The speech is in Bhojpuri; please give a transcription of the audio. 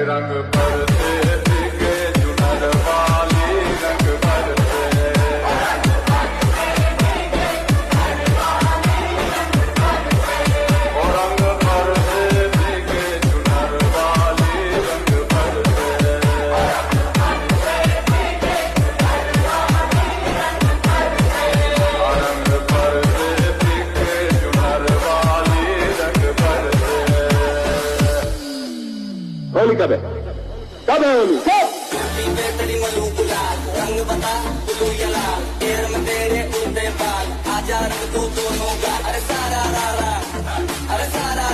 रंग भरते भीगे चुनर वाली रंग भरते ओ रंग भरते भीगे चुनर वाली रंग भरते रंग भरते भीगे चुनर वाली रंग भरते होली कब है होली तेरी मलू गुलाल रंग बता तू यला तेर में तेरे उड़ते बाल आजा रंग तू दोनों का अरे सारा रा रा अरे सारा